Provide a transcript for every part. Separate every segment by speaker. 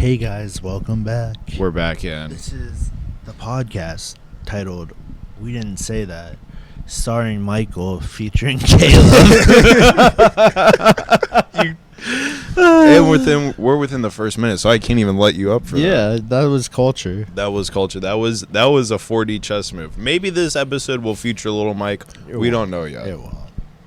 Speaker 1: Hey guys, welcome back.
Speaker 2: We're back in.
Speaker 1: This is the podcast titled We Didn't Say That, starring Michael, featuring Caleb.
Speaker 2: And we're within the first minute, so I can't even let you up for that.
Speaker 1: Yeah, that was culture.
Speaker 2: That was culture. That was a 4D chess move. Maybe this episode will feature Little Mike. We don't know yet.
Speaker 1: It won't.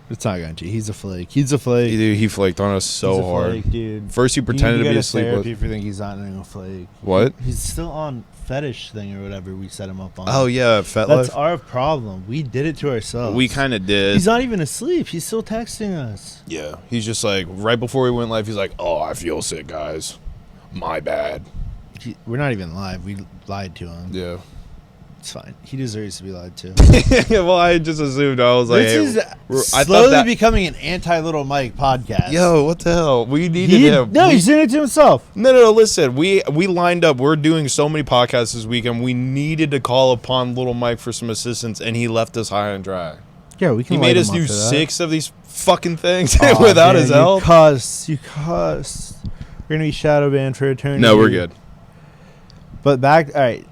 Speaker 1: It's not going to. He's a flake. He's a flake.
Speaker 2: Dude, he flaked on us so
Speaker 1: He's a
Speaker 2: hard.
Speaker 1: Flake, dude.
Speaker 2: First he pretended to be asleep.
Speaker 1: People think he's not a flake.
Speaker 2: What?
Speaker 1: He's still on fetish thing or whatever we set him up on.
Speaker 2: Oh yeah, FetLife.
Speaker 1: That's our problem. We did it to ourselves.
Speaker 2: We kind of did.
Speaker 1: He's not even asleep. He's still texting us.
Speaker 2: Yeah, he's just like right before we went live. He's like, "Oh, I feel sick, guys. My bad."
Speaker 1: We're not even live. We lied to him.
Speaker 2: Yeah.
Speaker 1: It's fine. He deserves to be lied to.
Speaker 2: Well, I just assumed. I was like,
Speaker 1: this is
Speaker 2: I
Speaker 1: slowly
Speaker 2: thought that
Speaker 1: becoming an anti-Little Mike podcast.
Speaker 2: Yo, what the hell? We needed him.
Speaker 1: No, he's doing it to himself.
Speaker 2: No. Listen, we lined up. We're doing so many podcasts this weekend. We needed to call upon Little Mike for some assistance, and he left us high and dry.
Speaker 1: Yeah, we can.
Speaker 2: He
Speaker 1: light
Speaker 2: made
Speaker 1: him
Speaker 2: us
Speaker 1: up
Speaker 2: do
Speaker 1: for that.
Speaker 2: 6 of these fucking things without his help.
Speaker 1: You cuss. We're gonna be shadow banned for eternity.
Speaker 2: No, we're good.
Speaker 1: But back. All right.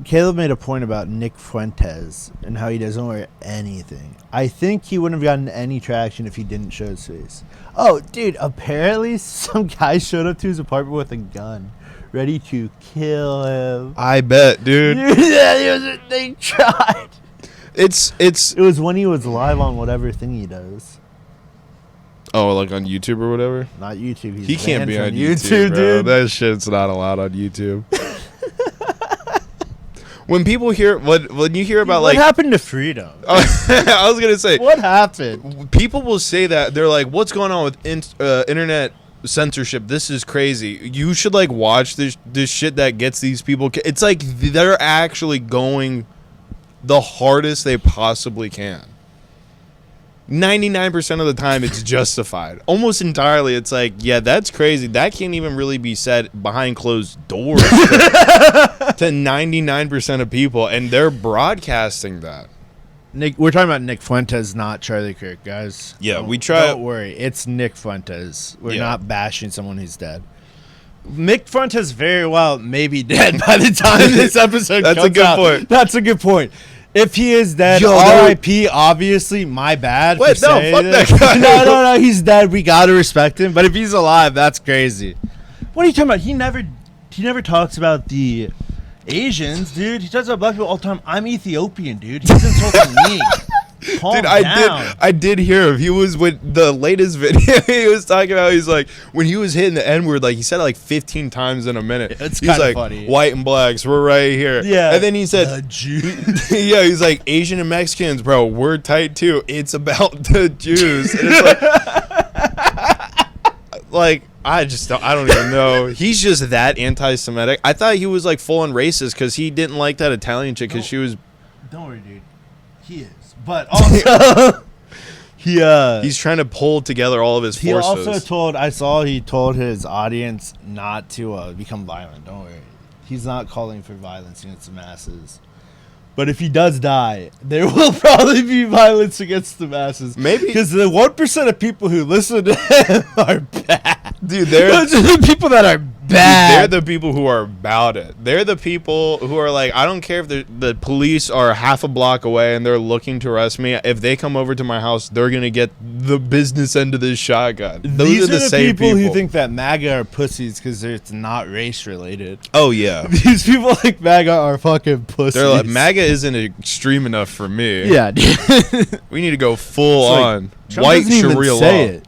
Speaker 1: Caleb made a point about Nick Fuentes and how he doesn't wear anything. I think he wouldn't have gotten any traction if he didn't show his face. Oh, dude, apparently some guy showed up to his apartment with a gun, ready to kill him.
Speaker 2: I bet, dude.
Speaker 1: They tried.
Speaker 2: It
Speaker 1: was when he was live on whatever thing he does.
Speaker 2: Oh, like on YouTube or whatever?
Speaker 1: Not YouTube.
Speaker 2: He can't be on
Speaker 1: YouTube,
Speaker 2: bro.
Speaker 1: dude.
Speaker 2: That shit's not allowed on YouTube. When people hear when you hear about
Speaker 1: what
Speaker 2: like
Speaker 1: happened to freedom?
Speaker 2: I was gonna say
Speaker 1: What happened?
Speaker 2: people will say that they're like, what's going on with internet censorship? This is crazy. You should like watch this shit that gets these people. It's like they're actually going the hardest they possibly can. 99% of the time it's justified. Almost entirely it's like, yeah, that's crazy. That can't even really be said behind closed doors to 99% of people, and they're broadcasting that.
Speaker 1: Nick, we're talking about Nick Fuentes, not Charlie Kirk, guys.
Speaker 2: Yeah, we try.
Speaker 1: Don't worry, it's Nick Fuentes. We're
Speaker 2: Yeah.
Speaker 1: not bashing someone who's dead. Nick Fuentes very well may be dead by the time this episode
Speaker 2: That's
Speaker 1: comes
Speaker 2: a good
Speaker 1: out.
Speaker 2: point.
Speaker 1: That's a good point. If he is dead,
Speaker 2: Yo,
Speaker 1: R.I.P. Obviously, my bad.
Speaker 2: Wait,
Speaker 1: for
Speaker 2: no,
Speaker 1: saying
Speaker 2: fuck
Speaker 1: this.
Speaker 2: that guy.
Speaker 1: No, he's dead. We gotta respect him. But if he's alive, that's crazy. What are you talking about? He never talks about the Asians, dude. He talks about black people all the time. I'm Ethiopian, dude. He's insulting me. Calm
Speaker 2: Dude,
Speaker 1: down.
Speaker 2: I did hear him. He was with the latest video. He was talking about. He's like, when he was hitting the N word, like he said it like 15 times in a minute.
Speaker 1: It's
Speaker 2: he's
Speaker 1: kinda
Speaker 2: like,
Speaker 1: funny.
Speaker 2: white and blacks, we're right here.
Speaker 1: Yeah.
Speaker 2: And then he said, yeah, he's like, Asian and Mexicans, bro, we're tight too. It's about the Jews. And it's like I don't even know. He's just that anti-Semitic. I thought he was like full on racist because he didn't like that Italian chick because she was.
Speaker 1: Don't worry, dude. He is. But also,
Speaker 2: he's trying to pull together all of his forces.
Speaker 1: he told his audience not to become violent. Don't worry. He's not calling for violence against the masses. But if he does die, there will probably be violence against the masses.
Speaker 2: Maybe.
Speaker 1: Because the 1% of people who listen to him are bad.
Speaker 2: Dude,
Speaker 1: those are the people that are bad.
Speaker 2: They're the people who are about it. They're the people who are like, I don't care if the police are half a block away and they're looking to arrest me. If they come over to my house, they're going to get the business end of this shotgun.
Speaker 1: These are the
Speaker 2: same
Speaker 1: people who think that MAGA are pussies because it's not race related.
Speaker 2: Oh, yeah.
Speaker 1: These people like MAGA are fucking pussies.
Speaker 2: They're like, MAGA isn't extreme enough for me.
Speaker 1: Yeah, dude.
Speaker 2: We need to go full on
Speaker 1: Trump
Speaker 2: white
Speaker 1: doesn't even
Speaker 2: Sharia
Speaker 1: say
Speaker 2: law.
Speaker 1: it.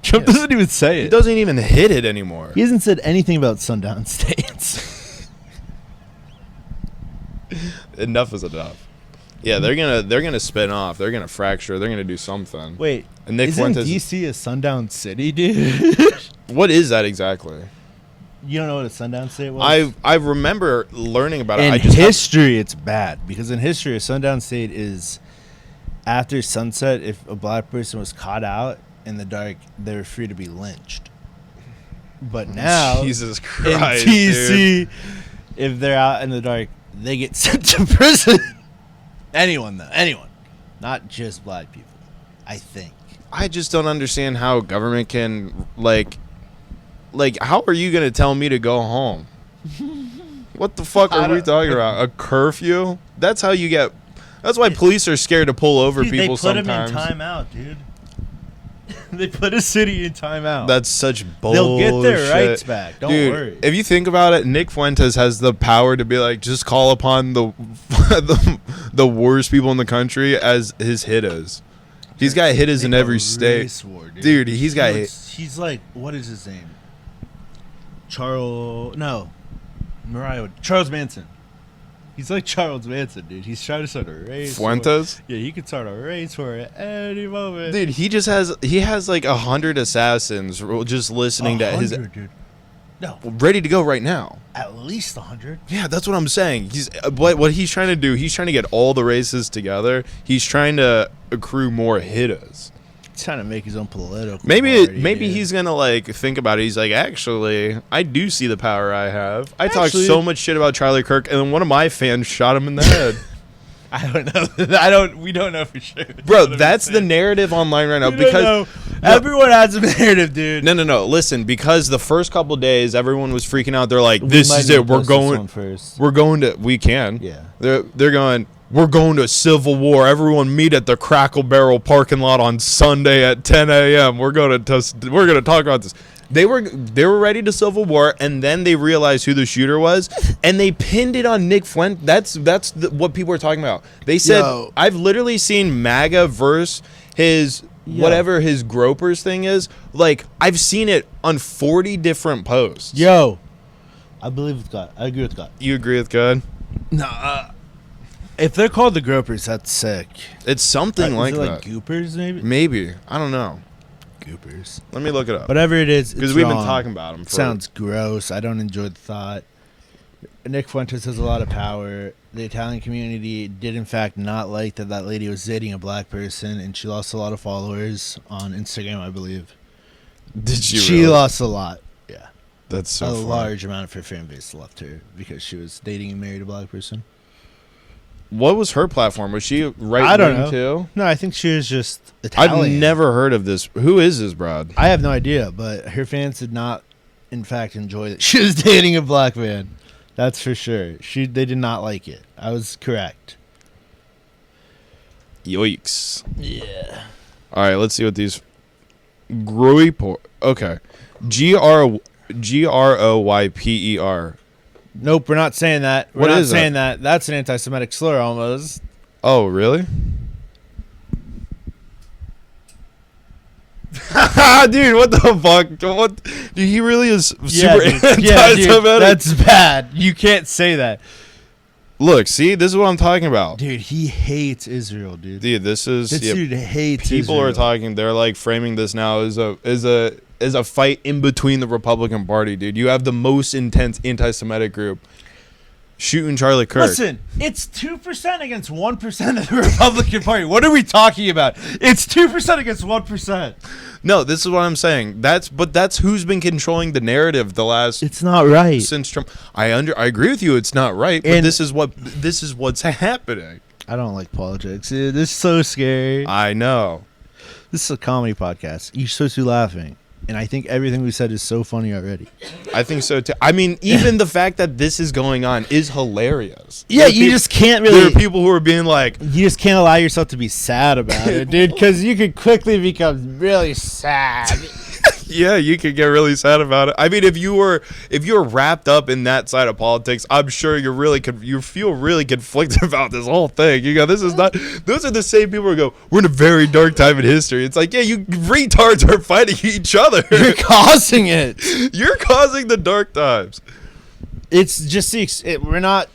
Speaker 1: Trump doesn't even say it.
Speaker 2: He doesn't even hit it anymore.
Speaker 1: He hasn't said anything about Sundown states.
Speaker 2: Enough is enough. Yeah, they're gonna spin off. They're gonna fracture. They're gonna do something.
Speaker 1: Wait,
Speaker 2: and Nick
Speaker 1: isn't
Speaker 2: Fuentes,
Speaker 1: DC a sundown city, dude?
Speaker 2: What is that exactly?
Speaker 1: You don't know what a sundown state was?
Speaker 2: I remember learning about it.
Speaker 1: In history, it's bad because in history, a sundown state is after sunset. If a black person was caught out in the dark, they were free to be lynched. But now,
Speaker 2: Jesus Christ,
Speaker 1: in DC,
Speaker 2: dude.
Speaker 1: if they're out in the dark, they get sent to prison. Anyone, not just black people. I think.
Speaker 2: I just don't understand how government can like like, how are you gonna tell me to go home? What the fuck are we talking about? A curfew? That's how you get. That's why police are scared to pull over people sometimes.
Speaker 1: They put him in timeout, dude. They put a city in timeout.
Speaker 2: That's such bullshit.
Speaker 1: They'll get their rights back. Don't worry.
Speaker 2: If you think about it, Nick Fuentes has the power to be like, just call upon the the worst people in the country as his hitters. He's got hitters in every state.
Speaker 1: War,
Speaker 2: dude, he's got
Speaker 1: he's like, what is his name? Charles Manson. He's like Charles Manson, dude. He's trying to start a race.
Speaker 2: Fuentes?
Speaker 1: Yeah, he could start a race for it any moment.
Speaker 2: Dude, he has like 100 assassins just listening to his.
Speaker 1: Dude. No,
Speaker 2: ready to go right now.
Speaker 1: At least 100.
Speaker 2: Yeah, that's what I'm saying. What he's trying to do. He's trying to get all the races together. He's trying to accrue more hitters.
Speaker 1: He's trying to make his own political.
Speaker 2: Maybe he's gonna like think about it. He's like, actually, I do see the power I have. I talked so much shit about Charlie Kirk, and then one of my fans shot him in the head.
Speaker 1: I don't know. We don't know for sure.
Speaker 2: Bro, that's the narrative online right now because
Speaker 1: everyone has a narrative, dude.
Speaker 2: No. Listen, because the first couple days everyone was freaking out. They're like, "This is it. We're going first. We're going to. We can.
Speaker 1: Yeah.
Speaker 2: They're going. We're going to civil war. Everyone meet at the Crackle Barrel parking lot on Sunday at 10 a.m. We're going to talk about this." They were ready to civil war, and then they realized who the shooter was, and they pinned it on Nick Fuentes. That's what people are talking about. They said, I've literally seen MAGA versus his whatever his Groypers thing is. Like, I've seen it on 40 different posts.
Speaker 1: Yo, I believe with God. I agree with God.
Speaker 2: You agree with God?
Speaker 1: No. If they're called the Groypers, that's sick.
Speaker 2: It's something like that.
Speaker 1: Like Goopers, maybe?
Speaker 2: Maybe. I don't know.
Speaker 1: Goopers.
Speaker 2: Let me look it up.
Speaker 1: Whatever it is,
Speaker 2: because we've been talking about them.
Speaker 1: Sounds gross. I don't enjoy the thought. Nick Fuentes has a lot of power. The Italian community did, in fact, not like that lady was dating a black person, and she lost a lot of followers on Instagram, I believe.
Speaker 2: Did she?
Speaker 1: She really? Lost a lot. Yeah,
Speaker 2: that's so.
Speaker 1: Large amount of her fan base left her because she was dating and married a black person.
Speaker 2: What was her platform? Was she right?
Speaker 1: I don't know.
Speaker 2: Too?
Speaker 1: No, I think she was just Italian.
Speaker 2: I've never heard of this. Who is this broad?
Speaker 1: I have no idea, but her fans did not, in fact, enjoy that she was dating a black man. That's for sure. They did not like it. I was correct.
Speaker 2: Yikes.
Speaker 1: Yeah.
Speaker 2: All right, let's see what these Groyper. Okay. Groyper.
Speaker 1: Nope, we're not saying that. We're
Speaker 2: what
Speaker 1: not
Speaker 2: is
Speaker 1: saying that? That's an anti-Semitic slur almost.
Speaker 2: Oh, really? Dude, what the fuck? What? Dude, he really is super anti-Semitic.
Speaker 1: That's bad. You can't say that.
Speaker 2: Look, see, this is what I'm talking about.
Speaker 1: Dude, he hates Israel, dude.
Speaker 2: Dude, this
Speaker 1: dude hates
Speaker 2: people
Speaker 1: Israel.
Speaker 2: Are talking. They're like framing this now as a fight in between the Republican Party, dude. You have the most intense anti-Semitic group shooting Charlie Kirk.
Speaker 1: Listen, it's 2% against 1% of the Republican Party. What are we talking about? It's 2% against 1%.
Speaker 2: No, this is what I'm saying. That's who's been controlling the narrative the last.
Speaker 1: It's not right
Speaker 2: since Trump. I agree with you. It's not right. But this is what's happening.
Speaker 1: I don't like politics. This is so scary.
Speaker 2: I know.
Speaker 1: This is a comedy podcast. You're supposed to be laughing. And I think everything we said is so funny already.
Speaker 2: I think so too. I mean, even the fact that this is going on is hilarious.
Speaker 1: Yeah, you just can't really.
Speaker 2: There are people who are being like,
Speaker 1: you just can't allow yourself to be sad about it, dude, because you could quickly become really sad.
Speaker 2: Yeah, you could get really sad about it. I mean, if you were wrapped up in that side of politics, I'm sure you feel really conflicted about this whole thing. You go, this is not. Those are the same people who go, we're in a very dark time in history. It's like, yeah, you retards are fighting each other.
Speaker 1: You're causing it.
Speaker 2: You're causing the dark times.
Speaker 1: It's just we're not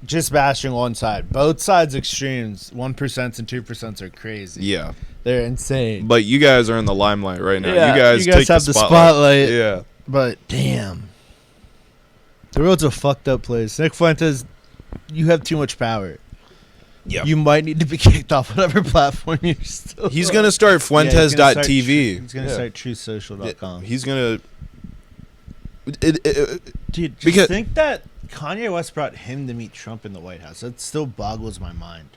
Speaker 1: just bashing one side. Both sides extremes. 1% and 2% are crazy.
Speaker 2: Yeah.
Speaker 1: They're insane.
Speaker 2: But you guys are in the limelight right now.
Speaker 1: Yeah,
Speaker 2: you guys take
Speaker 1: have
Speaker 2: the spotlight. Yeah.
Speaker 1: But damn. The world's a fucked up place. Nick Fuentes, you have too much power. Yeah. You might need to be kicked off whatever platform you're still
Speaker 2: He's going to start Fuentes.tv.
Speaker 1: He's going to start truthsocial.com.
Speaker 2: He's going
Speaker 1: to... Dude, just think that Kanye West brought him to meet Trump in the White House. That still boggles my mind.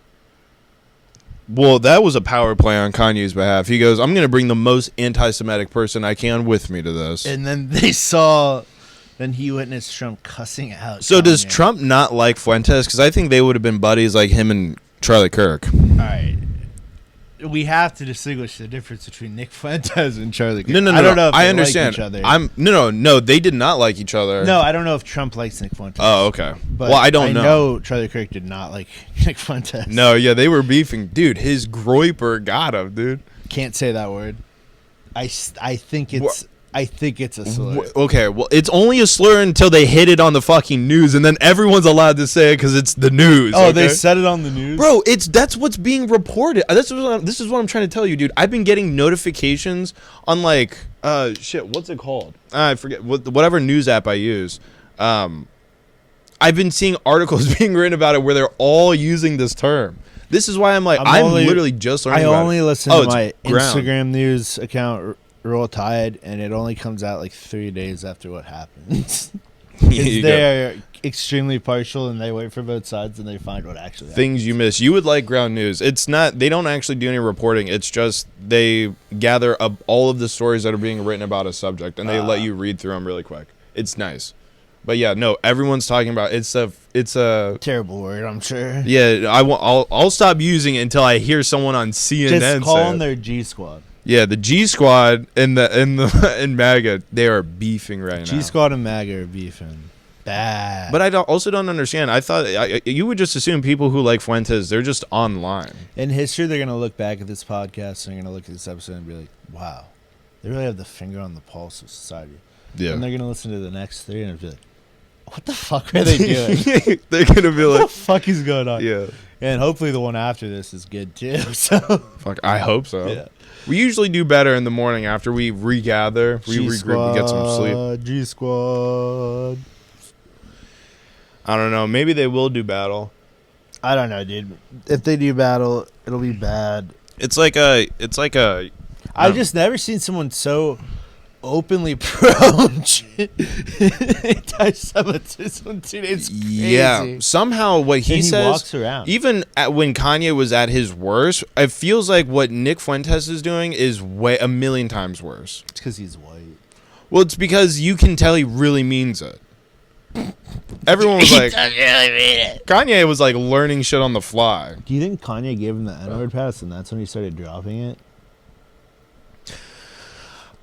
Speaker 2: Well, that was a power play on Kanye's behalf. He goes, I'm going to bring the most anti-Semitic person I can with me to this.
Speaker 1: And then then he witnessed Trump cussing out.
Speaker 2: So
Speaker 1: Kanye.
Speaker 2: does Trump not like Fuentes? Because I think they would have been buddies like him and Charlie Kirk.
Speaker 1: All right. We have to distinguish the difference between Nick Fuentes and Charlie Kirk.
Speaker 2: No.
Speaker 1: I don't know if
Speaker 2: I
Speaker 1: they
Speaker 2: understand.
Speaker 1: like each other.
Speaker 2: No. They did not like each other.
Speaker 1: No, I don't know if Trump likes Nick Fuentes.
Speaker 2: Oh, okay.
Speaker 1: But
Speaker 2: well, I don't know.
Speaker 1: I know Charlie Kirk did not like Nick Fuentes.
Speaker 2: No, yeah, they were beefing. Dude, his Groyper got him, dude.
Speaker 1: Can't say that word. I think it's a slur.
Speaker 2: Okay, well, it's only a slur until they hit it on the fucking news, and then everyone's allowed to say it because it's the news.
Speaker 1: Oh,
Speaker 2: okay?
Speaker 1: they said it on the news?
Speaker 2: Bro, that's what's being reported. This is what I'm trying to tell you, dude. I've been getting notifications on, like, what's it called? I forget. Whatever news app I use. I've been seeing articles being written about it where they're all using this term. This is why I'm literally just learning about it.
Speaker 1: I only listen to my
Speaker 2: ground.
Speaker 1: Instagram news account, Roll Tide, and it only comes out like 3 days after what happens. They're extremely partial, and they wait for both sides, and they find what actually happens.
Speaker 2: Things you miss. You would like ground news. It's not. They don't actually do any reporting. It's just they gather up all of the stories that are being written about a subject, and they let you read through them really quick. It's nice. But yeah, no, everyone's talking about it's a
Speaker 1: terrible word, I'm sure.
Speaker 2: Yeah, I'll stop using it until I hear someone on CNN
Speaker 1: just call
Speaker 2: say
Speaker 1: them
Speaker 2: it.
Speaker 1: their G Squad.
Speaker 2: Yeah, the G Squad and in MAGA, they are beefing right now.
Speaker 1: G Squad and MAGA are beefing bad.
Speaker 2: But I also don't understand. I thought you would just assume people who like Fuentes, they're just online.
Speaker 1: In history, they're gonna look back at this podcast and they're gonna look at this episode and be like, "Wow, they really have the finger on the pulse of society."
Speaker 2: Yeah,
Speaker 1: and they're gonna listen to the next 3 and be like, what the fuck are they doing?
Speaker 2: They're gonna be like,
Speaker 1: what the fuck is going on?
Speaker 2: Yeah.
Speaker 1: And hopefully the one after this is good too. So
Speaker 2: fuck, I hope so.
Speaker 1: Yeah.
Speaker 2: We usually do better in the morning after we regather, we regroup, we get some sleep.
Speaker 1: G Squad.
Speaker 2: I don't know. Maybe they will do battle.
Speaker 1: I don't know, dude. If they do battle, it'll be bad.
Speaker 2: It's like a.
Speaker 1: I've just never seen someone so openly prone anti-Semitism, dude. It's crazy.
Speaker 2: Yeah, somehow what he says,
Speaker 1: walks around.
Speaker 2: even when Kanye was at his worst, it feels like what Nick Fuentes is doing is a million times worse.
Speaker 1: It's because he's white.
Speaker 2: Well, it's because you can tell he really means it. Everyone was like, Kanye was like learning shit on the fly.
Speaker 1: Do you think Kanye gave him the N-word pass and that's when he started dropping it?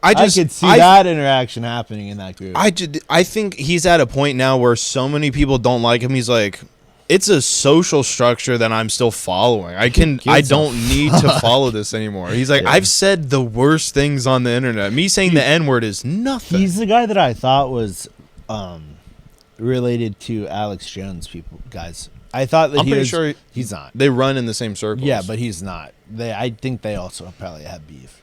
Speaker 1: I could see that interaction happening in that group.
Speaker 2: I think he's at a point now where so many people don't like him. He's like, it's a social structure that I'm still following. I don't need to follow this anymore. He's like, yeah. I've said the worst things on the internet. Me saying the N-word is nothing.
Speaker 1: He's the guy that I thought was related to Alex Jones guys. I thought that he's not.
Speaker 2: They run in the same circles.
Speaker 1: Yeah, but he's not. I think they also probably have beef.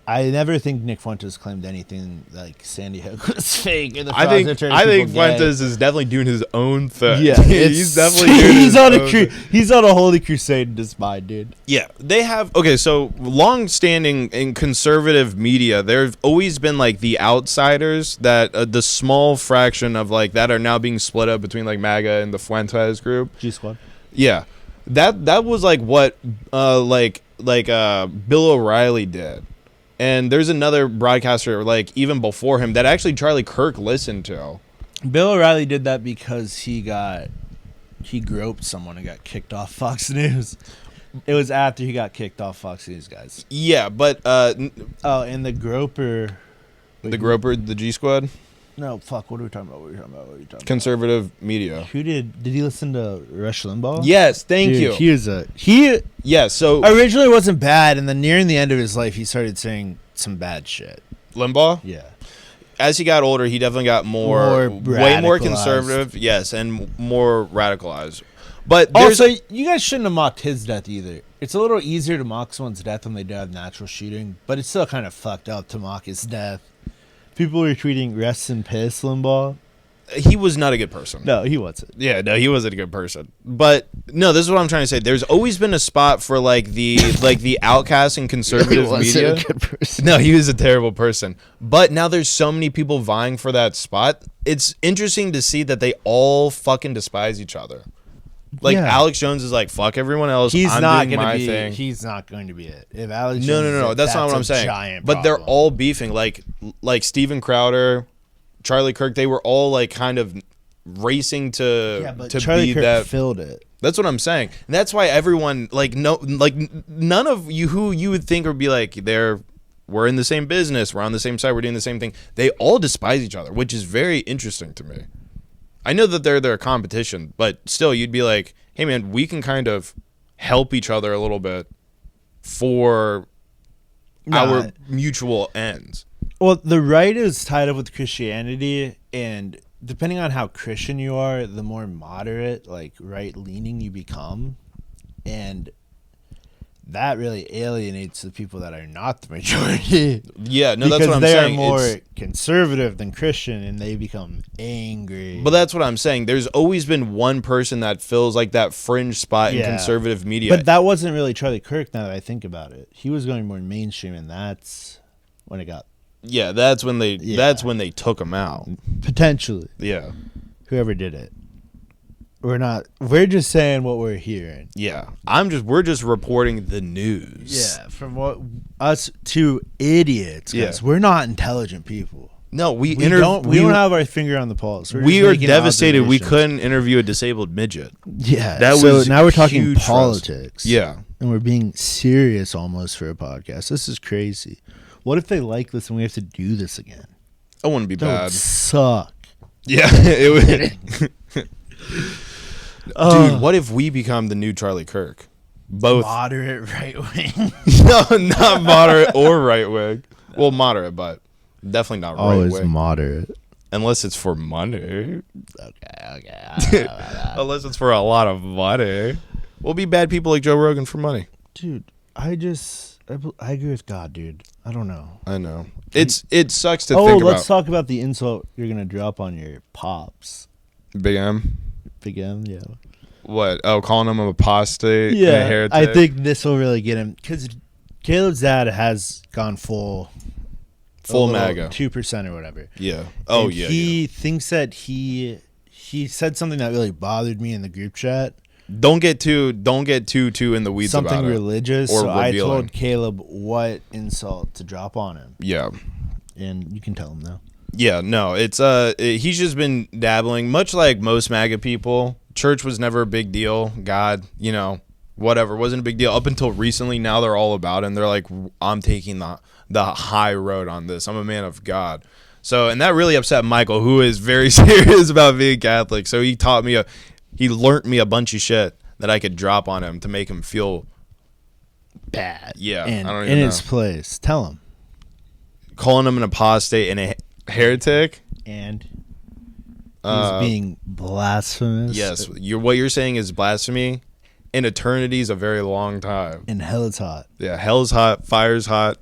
Speaker 1: I never think Nick Fuentes claimed anything like Sandy Hook was fake.
Speaker 2: I think Fuentes is definitely doing his own thing.
Speaker 1: Yeah,
Speaker 2: he's definitely doing
Speaker 1: he's on a holy crusade in his mind, dude.
Speaker 2: Yeah, they have. Okay, so long-standing in conservative media, there've always been like the outsiders that the small fraction of like that are now being split up between like MAGA and the Fuentes group.
Speaker 1: G Squad.
Speaker 2: Yeah, that was like what Bill O'Reilly did. And there's another broadcaster, like, even before him, that actually Charlie Kirk listened to.
Speaker 1: Bill O'Reilly did that because he groped someone and got kicked off Fox News. It was after he got kicked off Fox News, guys.
Speaker 2: Yeah, but...
Speaker 1: and the groper...
Speaker 2: The groper, the G Squad?
Speaker 1: No, fuck, what are we talking about?
Speaker 2: Conservative media.
Speaker 1: Who did he listen to Rush Limbaugh?
Speaker 2: Yes, thank you.
Speaker 1: Yeah,
Speaker 2: so...
Speaker 1: Originally wasn't bad, and then nearing the end of his life, he started saying some bad shit.
Speaker 2: Limbaugh?
Speaker 1: Yeah.
Speaker 2: As he got older, he definitely got way more conservative, yes, and more radicalized. But
Speaker 1: also, you guys shouldn't have mocked his death either. It's a little easier to mock someone's death when they have natural shooting, but it's still kind of fucked up to mock his death. People were tweeting "Rest in Piss, Limbaugh."
Speaker 2: He was not a good person.
Speaker 1: No, he wasn't.
Speaker 2: Yeah, no, he wasn't a good person. But no, this is what I'm trying to say. There's always been a spot for like the outcast and conservative media.
Speaker 1: A good person.
Speaker 2: No, he was a terrible person. But now there's so many people vying for that spot. It's interesting to see that they all fucking despise each other. Like
Speaker 1: Yeah.
Speaker 2: Alex Jones is like, fuck everyone else.
Speaker 1: He's
Speaker 2: I'm
Speaker 1: not
Speaker 2: doing
Speaker 1: going to
Speaker 2: my
Speaker 1: be.
Speaker 2: thing.
Speaker 1: He's not going to be it. If Alex
Speaker 2: No,
Speaker 1: Jones
Speaker 2: no.
Speaker 1: is it,
Speaker 2: That's not what I'm
Speaker 1: a
Speaker 2: saying.
Speaker 1: giant
Speaker 2: But they're
Speaker 1: problem.
Speaker 2: all beefing. Like Steven Crowder, Charlie Kirk. They were all like kind of racing to
Speaker 1: Charlie
Speaker 2: be
Speaker 1: Kirk
Speaker 2: that.
Speaker 1: filled it.
Speaker 2: That's what I'm saying. And that's why everyone none of you who you would think would be like we're in the same business, we're on the same side, we're doing the same thing. They all despise each other, which is very interesting to me. I know that they're their competition, but still you'd be like, hey man, we can kind of help each other a little bit for our mutual ends.
Speaker 1: Well, the right is tied up with Christianity, and depending on how Christian you are, the more moderate, like right-leaning you become, and that really alienates the people that are not the majority.
Speaker 2: Yeah, no,
Speaker 1: because
Speaker 2: that's what I'm
Speaker 1: they
Speaker 2: saying.
Speaker 1: are more conservative than Christian, and they become angry.
Speaker 2: But that's what I'm saying. There's always been one person that fills like that fringe spot in conservative media.
Speaker 1: But that wasn't really Charlie Kirk, now that I think about it. He was going more mainstream, and that's when it got...
Speaker 2: Yeah, that's when they took him out.
Speaker 1: Potentially.
Speaker 2: Yeah.
Speaker 1: Whoever did it. We're just saying what we're hearing.
Speaker 2: Yeah. We're just reporting the news.
Speaker 1: Yeah, from what us two idiots, guys. Yeah. We're not intelligent people.
Speaker 2: No, we
Speaker 1: don't have our finger on the pulse.
Speaker 2: We are devastated we couldn't interview a disabled midget.
Speaker 1: Yeah. So now we're talking politics.
Speaker 2: Yeah.
Speaker 1: And we're being serious almost for a podcast. This is crazy. What if they like this and we have to do this again?
Speaker 2: I wouldn't be bad.
Speaker 1: Would suck.
Speaker 2: Yeah, it would. Dude, what if we become the new Charlie Kirk? Both
Speaker 1: moderate right wing.
Speaker 2: No, not moderate or right wing. Well, moderate, but definitely not right wing.
Speaker 1: Always moderate.
Speaker 2: Unless it's for money.
Speaker 1: Okay.
Speaker 2: Unless it's for a lot of money. We'll be bad people like Joe Rogan for money.
Speaker 1: Dude, I agree with God, dude. I don't know.
Speaker 2: I know. It sucks to think about.
Speaker 1: Oh, let's talk about the insult you're going to drop on your pops.
Speaker 2: Big M?
Speaker 1: Big M, yeah.
Speaker 2: What? Oh, calling him an apostate?
Speaker 1: Yeah,
Speaker 2: and a heretic?
Speaker 1: I think this will really get him. Because Caleb's dad has gone full
Speaker 2: MAGA.
Speaker 1: 2% or whatever.
Speaker 2: Yeah. Oh,
Speaker 1: and
Speaker 2: yeah.
Speaker 1: He thinks that he said something that really bothered me in the group chat.
Speaker 2: Don't get too in the weeds about it.
Speaker 1: Something religious.
Speaker 2: Or
Speaker 1: so
Speaker 2: revealing.
Speaker 1: I told Caleb what insult to drop on him.
Speaker 2: Yeah.
Speaker 1: And you can tell him now.
Speaker 2: Yeah, no, it's he's just been dabbling, much like most MAGA people. Church was never a big deal. God, whatever, wasn't a big deal up until recently. Now they're all about it, and they're like, I'm taking the high road on this. I'm a man of God. So, and that really upset Michael, who is very serious about being Catholic. So he learnt me a bunch of shit that I could drop on him to make him feel
Speaker 1: bad.
Speaker 2: Yeah,
Speaker 1: and
Speaker 2: I don't even
Speaker 1: in
Speaker 2: know.
Speaker 1: his place. Tell him.
Speaker 2: Calling him an apostate and a heretic.
Speaker 1: And he's being blasphemous.
Speaker 2: Yes, what you're saying is blasphemy. And eternity is a very long time.
Speaker 1: And hell is hot.
Speaker 2: Yeah, hell's hot, fire's hot.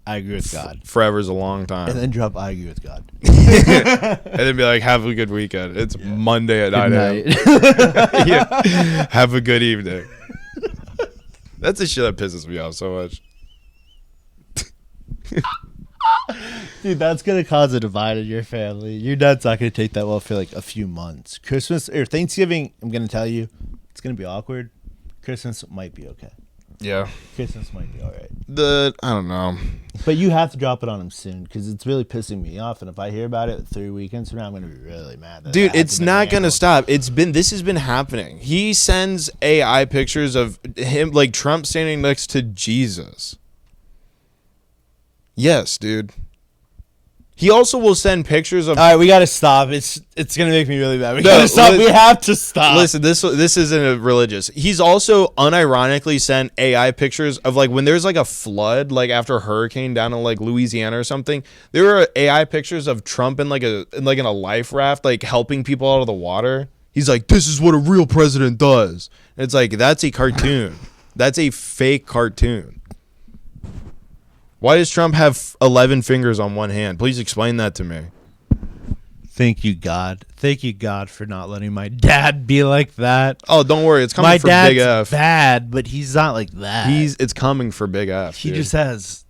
Speaker 1: I agree with God.
Speaker 2: Forever's a long time.
Speaker 1: And then drop I agree with God.
Speaker 2: And then be like, have a good weekend. It's Monday at 9 a.m. Yeah. Have a good evening. That's the shit that pisses me off so much.
Speaker 1: Dude, that's going to cause a divide in your family. Your dad's not going to take that well for like a few months. Christmas or Thanksgiving, I'm going to tell you, it's going to be awkward. Christmas might be okay.
Speaker 2: Yeah.
Speaker 1: Christmas might be all right.
Speaker 2: I don't know.
Speaker 1: But you have to drop it on him soon because it's really pissing me off. And if I hear about it 3 weekends from now, I'm going to be really mad.
Speaker 2: Dude, it's not going to stop. This has been happening. He sends AI pictures of him, like Trump standing next to Jesus. Yes, dude. He also will send pictures of.
Speaker 1: All right, we got to stop. It's gonna make me really mad. We got to stop. We have to stop.
Speaker 2: Listen, this isn't a religious. He's also unironically sent AI pictures of like when there's like a flood, like after a hurricane down in like Louisiana or something. There are AI pictures of Trump in in a life raft, like helping people out of the water. He's like, "This is what a real president does." And it's like that's a cartoon. That's a fake cartoon. Why does Trump have 11 fingers on one hand? Please explain that to me.
Speaker 1: Thank you, God. Thank you, God, for not letting my dad be like that.
Speaker 2: Oh, don't worry. It's coming for Big F.
Speaker 1: My dad's bad, but he's not like that.
Speaker 2: It's coming for Big F.
Speaker 1: He just has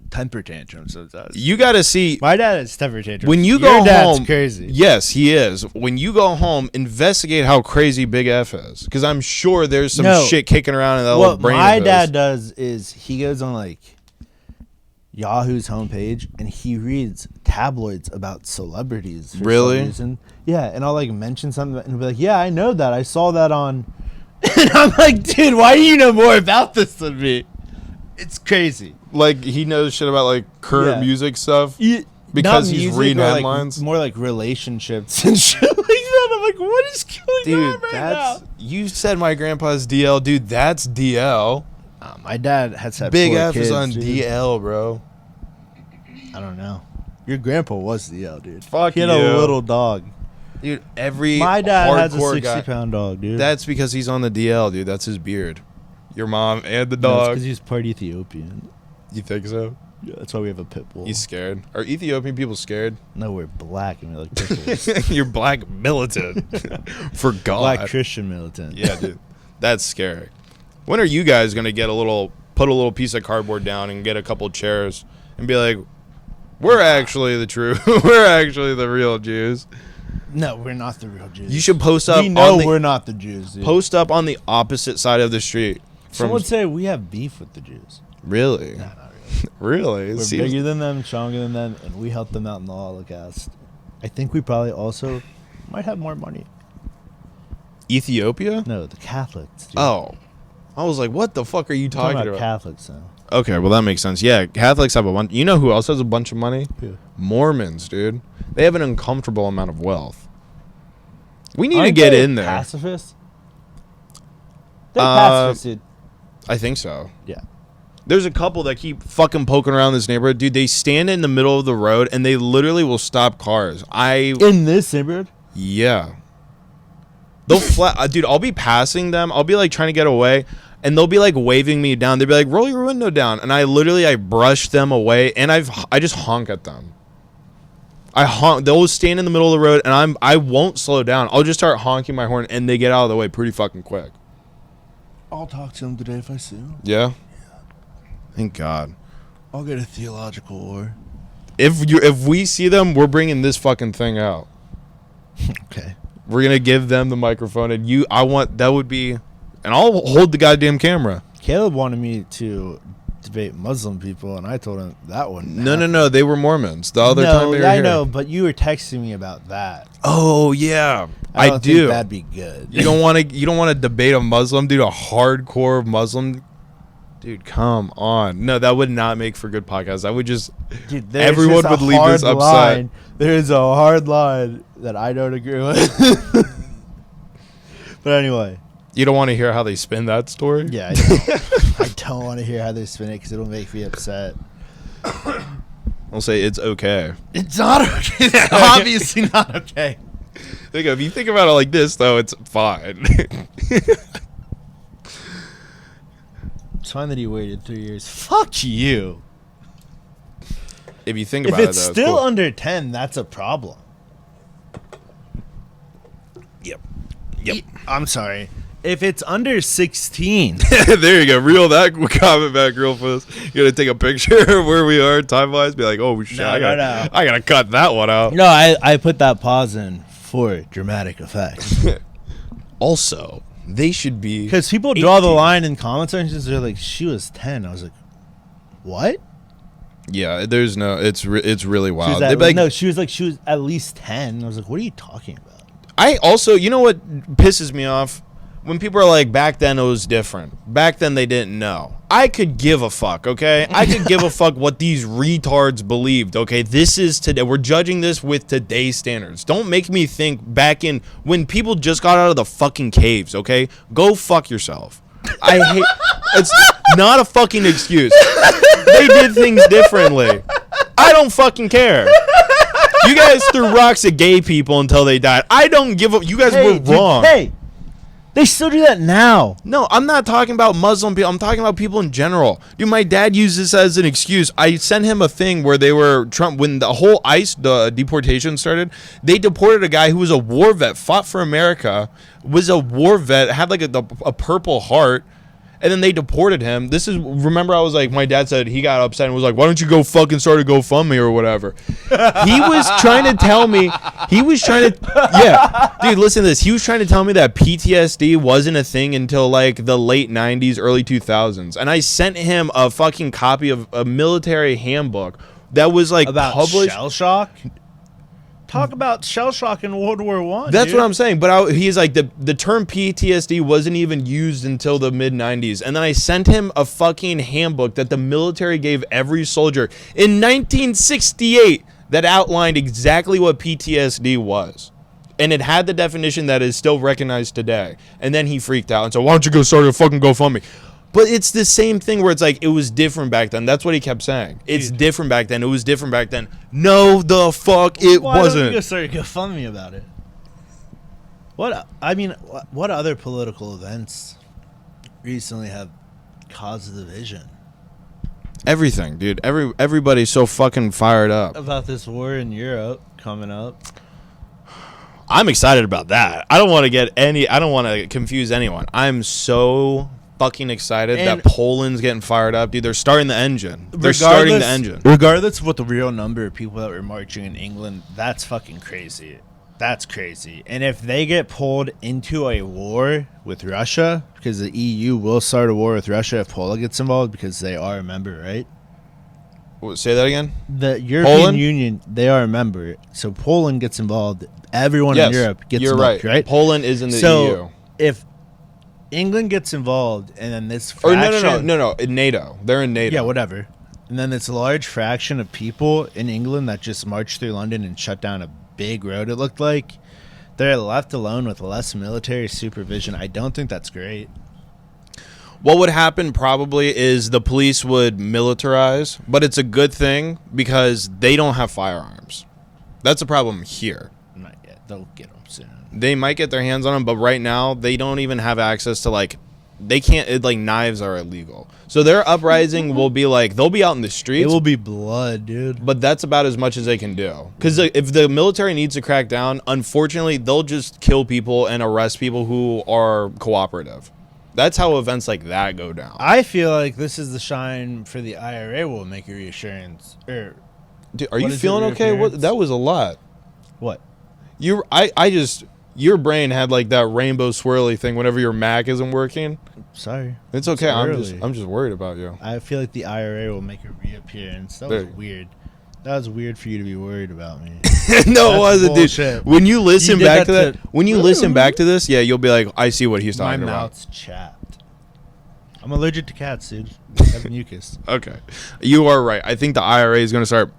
Speaker 1: temper tantrums sometimes.
Speaker 2: You got to see.
Speaker 1: My dad has temper tantrums.
Speaker 2: When you
Speaker 1: Your
Speaker 2: go
Speaker 1: dad's
Speaker 2: home,
Speaker 1: crazy.
Speaker 2: Yes, he is. When you go home, investigate how crazy Big F is, because I'm sure there's some shit kicking around in that little brain.
Speaker 1: What my
Speaker 2: of his.
Speaker 1: dad does is he goes on like Yahoo's homepage and he reads tabloids about celebrities. For
Speaker 2: Really?
Speaker 1: some reason. Yeah, and I'll like mention something and he'll be like, "Yeah, I know that. I saw that on." And I'm like, "Dude, why do you know more about this than me?" It's crazy.
Speaker 2: Like he knows shit about like current music stuff because he's reading headlines.
Speaker 1: Like, more like relationships and shit like that. I'm like, what is going on right now?
Speaker 2: You said my grandpa's DL, dude. That's DL.
Speaker 1: My dad has had
Speaker 2: Big
Speaker 1: 4
Speaker 2: F
Speaker 1: kids,
Speaker 2: is on
Speaker 1: dude.
Speaker 2: DL, bro.
Speaker 1: I don't know. Your grandpa was DL, dude.
Speaker 2: Fuck
Speaker 1: he had
Speaker 2: you.
Speaker 1: a little dog.
Speaker 2: Dude, every
Speaker 1: My dad has a
Speaker 2: hardcore
Speaker 1: 60-pound dog, dude.
Speaker 2: That's because he's on the DL, dude. That's his beard. Your mom and the
Speaker 1: No,
Speaker 2: dog.
Speaker 1: because he's part Ethiopian.
Speaker 2: You think so?
Speaker 1: Yeah, that's why we have a pit bull.
Speaker 2: He's scared. Are Ethiopian people scared?
Speaker 1: No, we're black and we like pit bulls.
Speaker 2: You're black militant. For God.
Speaker 1: Black Christian militant.
Speaker 2: Yeah, dude. That's scary. When are you guys going to put a little piece of cardboard down and get a couple chairs and be like, we're actually the true, we're actually the real Jews?
Speaker 1: No, we're not the real Jews.
Speaker 2: You should post up.
Speaker 1: We know we're not the Jews, dude.
Speaker 2: Post up on the opposite side of the street.
Speaker 1: Some would say we have beef with the Jews.
Speaker 2: Really?
Speaker 1: No, not
Speaker 2: Really?
Speaker 1: We're bigger than them, stronger than them, and we helped them out in the Holocaust. I think we probably also might have more money.
Speaker 2: Ethiopia?
Speaker 1: No, the Catholics. Dude.
Speaker 2: Oh. I was like, what the fuck are you talking about?
Speaker 1: Catholics, though.
Speaker 2: Okay, well, that makes sense. Yeah, Catholics have a bunch. You know who else has a bunch of money?
Speaker 1: Yeah.
Speaker 2: Mormons, dude. They have an uncomfortable amount of wealth. We need
Speaker 1: Aren't
Speaker 2: to get
Speaker 1: they
Speaker 2: in there.
Speaker 1: Pacifists? They're pacifists, dude.
Speaker 2: I think so.
Speaker 1: Yeah.
Speaker 2: There's a couple that keep fucking poking around this neighborhood. Dude, they stand in the middle of the road, and they literally will stop cars.
Speaker 1: In this neighborhood?
Speaker 2: Yeah. They'll dude, I'll be passing them. I'll be, like, trying to get away, and they'll be, like, waving me down. They'll be like, roll your window down. And I brush them away, and I just honk at them. I honk. They'll stand in the middle of the road, and I won't slow down. I'll just start honking my horn, and they get out of the way pretty fucking quick.
Speaker 1: I'll talk to him today if I see him.
Speaker 2: Yeah? Thank God.
Speaker 1: I'll get a theological war.
Speaker 2: If we see them, we're bringing this fucking thing out.
Speaker 1: Okay.
Speaker 2: We're gonna give them the microphone, and that would be, and I'll hold the goddamn camera.
Speaker 1: Caleb wanted me to debate Muslim people, and I told him that one.
Speaker 2: No, they were Mormons. The other time they were
Speaker 1: I
Speaker 2: here.
Speaker 1: know, but you were texting me about that.
Speaker 2: Oh yeah,
Speaker 1: I don't
Speaker 2: do.
Speaker 1: think that'd be good.
Speaker 2: You don't want to debate a Muslim, dude, a hardcore Muslim. Dude, come on. No, that would not make for good podcast. I would just,
Speaker 1: dude,
Speaker 2: everyone would leave this upset.
Speaker 1: There's a hard line that I don't agree with. But anyway.
Speaker 2: You don't want to hear how they spin that story?
Speaker 1: Yeah, I don't. I don't want to hear how they spin it because it'll make me upset.
Speaker 2: I'll say it's okay.
Speaker 1: It's not okay. It's obviously not okay.
Speaker 2: If you think about it like this, though, it's fine.
Speaker 1: It's fine that he waited 3 years. Fuck you.
Speaker 2: If you think
Speaker 1: If
Speaker 2: about it,
Speaker 1: it's
Speaker 2: though,
Speaker 1: still
Speaker 2: it's cool.
Speaker 1: under 10, that's a problem.
Speaker 2: Yep.
Speaker 1: I'm sorry. If it's under 16.
Speaker 2: There you go. Reel that comment back real fast. You gotta take a picture of where we are time wise. Be like, oh shit,
Speaker 1: No,
Speaker 2: I
Speaker 1: no.
Speaker 2: gotta cut that one out.
Speaker 1: No, I put that pause in for dramatic effect.
Speaker 2: Also, they should be,
Speaker 1: Because people draw the line in comment sections. They're like, she was 10. I was like, what?
Speaker 2: yeah. There's no. It's really
Speaker 1: She
Speaker 2: wild.
Speaker 1: was
Speaker 2: They'd
Speaker 1: at,
Speaker 2: be like,
Speaker 1: no, she was at least 10. I was like, what are you talking about?
Speaker 2: I also, you know what pisses me off? When people are like, back then it was different. Back then they didn't know. I could give a fuck, okay? I could give a fuck what these retards believed, okay? This is today. We're judging this with today's standards. Don't make me think back in when people just got out of the fucking caves, okay? Go fuck yourself. I hate. It's not a fucking excuse. They did things differently. I don't fucking care. You guys threw rocks at gay people until they died. I don't give a. You guys were wrong.
Speaker 1: Hey, they still do that now.
Speaker 2: No, I'm not talking about Muslim people. I'm talking about people in general. Dude, my dad used this as an excuse. I sent him a thing where they were when the whole ICE deportation started. They deported a guy who was a war vet, fought for America, was a war vet, had like a Purple Heart, And then they deported him. Remember I was like, my dad said he got upset and was like, why don't you go fucking start a GoFundMe or whatever? He was trying to tell me, yeah, dude, listen to this. He was trying to tell me that PTSD wasn't a thing until like the late 90s, early 2000s. And I sent him a fucking copy of a military handbook that was like
Speaker 1: about
Speaker 2: published.
Speaker 1: shell shock. Talk about shell shock in World War One.
Speaker 2: That's what I'm saying. But he's like, the term PTSD wasn't even used until the mid 90s. And then I sent him a fucking handbook that the military gave every soldier in 1968 that outlined exactly what PTSD was. And it had the definition that is still recognized today. And then he freaked out and said, why don't you go start a fucking GoFundMe? But it's the same thing where it's like, it was different back then. That's what he kept saying. It's different back then. It was different back then. No, the fuck, it wasn't.
Speaker 1: Why don't you go start a GoFundMe about it? What other political events recently have caused division?
Speaker 2: Everything, dude. Everybody's so fucking fired up
Speaker 1: About this war in Europe coming up.
Speaker 2: I'm excited about that. I don't want to confuse anyone. I'm so fucking excited that Poland's getting fired up, dude. They're starting the engine.
Speaker 1: Regardless of what the real number of people that were marching in England, that's fucking crazy. That's crazy. And if they get pulled into a war with Russia, because the EU will start a war with Russia if Poland gets involved, because they are a member, right?
Speaker 2: Say that again?
Speaker 1: The European Union, they are a member. So Poland gets involved. Everyone in Europe gets involved, right?
Speaker 2: Poland is in the EU.
Speaker 1: If England gets involved, and then this fraction...
Speaker 2: No. In NATO. They're in NATO.
Speaker 1: Yeah, whatever. And then this large fraction of people in England that just marched through London and shut down a big road, it looked like, they're left alone with less military supervision. I don't think that's great.
Speaker 2: What would happen probably is the police would militarize, but it's a good thing because they don't have firearms. That's a problem here.
Speaker 1: Not yet. They'll get them soon.
Speaker 2: They might get their hands on them, but right now they don't even have access to, like, they can't, like, knives are illegal. So their uprising will be like, they'll be out in the streets.
Speaker 1: It will be blood, dude.
Speaker 2: But that's about as much as they can do. Because if the military needs to crack down, unfortunately, they'll just kill people and arrest people who are cooperative. That's how events like that go down.
Speaker 1: I feel like this is the shine for the IRA will make a reassurance.
Speaker 2: Dude, are you feeling okay? What? That was a lot.
Speaker 1: What?
Speaker 2: Your brain had like that rainbow swirly thing whenever your Mac isn't working.
Speaker 1: Sorry.
Speaker 2: It's okay. I'm just worried about you.
Speaker 1: I feel like the IRA will make a reappearance. That was weird. That was weird for you to be worried about me.
Speaker 2: No, it wasn't, dude. When you listen back to that, listen back to this, yeah, you'll be like, I see what he's talking about.
Speaker 1: My mouth's chapped. I'm allergic to cats, dude. I have mucus.
Speaker 2: Okay, you are right. I think the IRA is going to start.